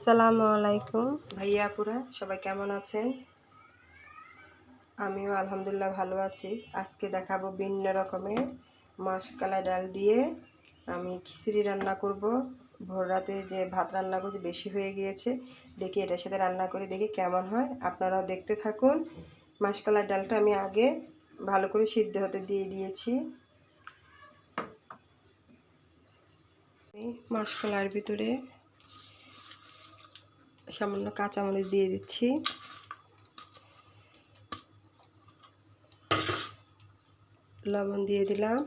আসসালামু আলাইকুম ভাইয়া আপুরা সবাই কেমন আছেন? আমিও আলহামদুলিল্লাহ ভালো আছি। আজকে দেখাবো ভিন্ন রকমের মাসকলাই ডাল দিয়ে আমি খিচুড়ি রান্না করব। ভোর রাতে যে ভাত রান্না করছি বেশি হয়ে গিয়েছে, দেখি এটার সাথে রান্না করে দেখি কেমন হয়। আপনারাও দেখতে থাকুন। মাসকলাই ডালটা আমি আগে ভালো করে সিদ্ধ হতে দিয়ে দিয়েছি। মাসকলাইয়ের ভিতরে সামান্য কাঁচামরিচ দিয়ে দিচ্ছি, লবণ দিয়ে দিলাম,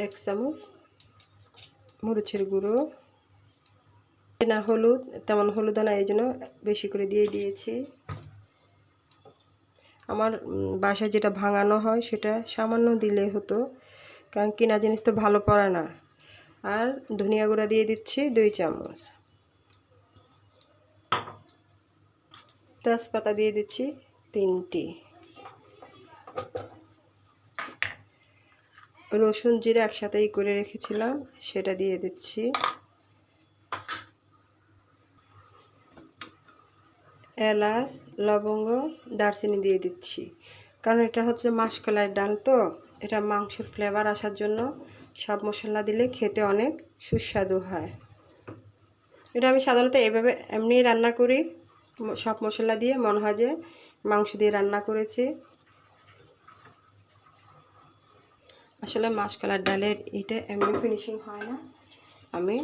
1 চামচ মরিচের গুঁড়ো, না হলুদ, তেমন হলুদ না, এই জন্য বেশি করে দিয়ে দিয়েছি। আমার বাসায় যেটা ভাঙানো হয় সেটা সামান্য দিলে হতো, কারণ কিনা জিনিস তো ভালো পড়ে না। আর ধনিয়া গুঁড়া দিয়ে দিচ্ছি 2 চামচ, তেজপাতা দিয়ে দিচ্ছি 3টি, রসুন জিরা একসাথেই করে রেখেছিলাম সেটা দিয়ে দিচ্ছি, এলাচ, লবঙ্গ, দারচিনি দিয়ে দিচ্ছি। কারণ এটা হচ্ছে মাসকলাইয়ের ডাল, তো এটা মাংসের ফ্লেভার আসার জন্য সব মশলা দিলে খেতে অনেক সুস্বাদু হয়। এটা আমি সাধারণত এভাবে এমনি রান্না করি, সব মশলা দিয়ে, মনে হয় যে মাংস দিয়ে রান্না করেছি। আসলে মাসকলাইয়ের ডালের এটা এমনি ফিনিশিং হয় না। আমি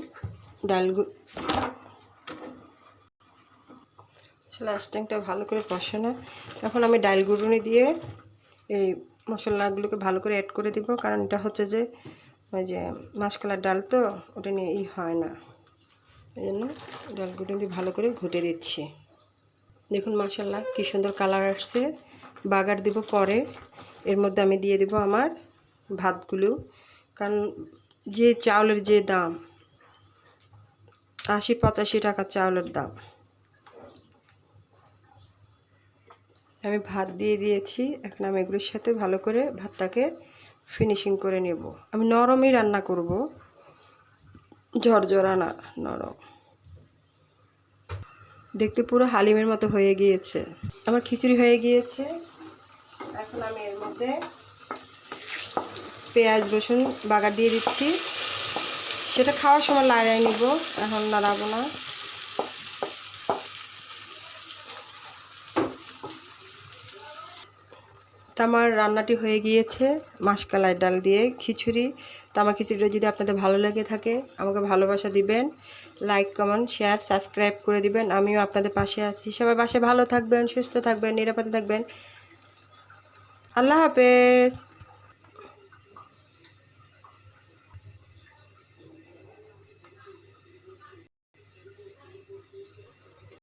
আসলে স্ট্যাংটা ভালো করে বসে না। এখন আমি ডাল গুঁড়ুনি দিয়ে এই মশলাগুলোকে ভালো করে অ্যাড করে দিব, কারণ এটা হচ্ছে যে ওই যে মাসকলাইয়ের ডাল, তো ওটা নিয়ে হয় না, এই জন্য ডাল গুঁড়ুনি দিয়ে ভালো করে ঘুটে দিচ্ছি। দেখুন মাশাআল্লাহ কি সুন্দর কালার আসছে। বাগার দিব পরে, এর মধ্যে আমি দিয়ে দেব আমার ভাতগুলো, কারণ যে চাউলের যে দাম, 80-85 টাকা চাউলের দাম। আমি ভাত দিয়ে দিয়েছি, এখন আমি এগুলোর সাথে ভালো করে ভাতটাকে ফিনিশিং করে নেব। আমি নরমই রান্না করব, ঝরঝরা না, নরম। দেখতে পুরো হালিমের মতো হয়ে গিয়েছে, আমার খিচুড়ি হয়ে গিয়েছে। এখন আমি এর মধ্যে পেঁয়াজ রসুন বাগার দিয়ে দিচ্ছি, সেটা খাওয়ার সময় লাড়াই নিব, এখন নাড়াবো না। তো আমার রান্নাটি হয়ে গিয়েছে মাসকলাইয়ের ডাল দিয়ে খিচুড়ি। তো আমার খিচুড়িটা যদি আপনাদের ভালো লেগে থাকে আমাকে ভালোবাসা দিবেন, লাইক কমেন্ট শেয়ার সাবস্ক্রাইব করে দিবেন। আমিও আপনাদের পাশে আছি। সবাই বাসায় ভালো থাকবেন, সুস্থ থাকবেন, নিরাপদে থাকবেন। আল্লাহ হাফেজ।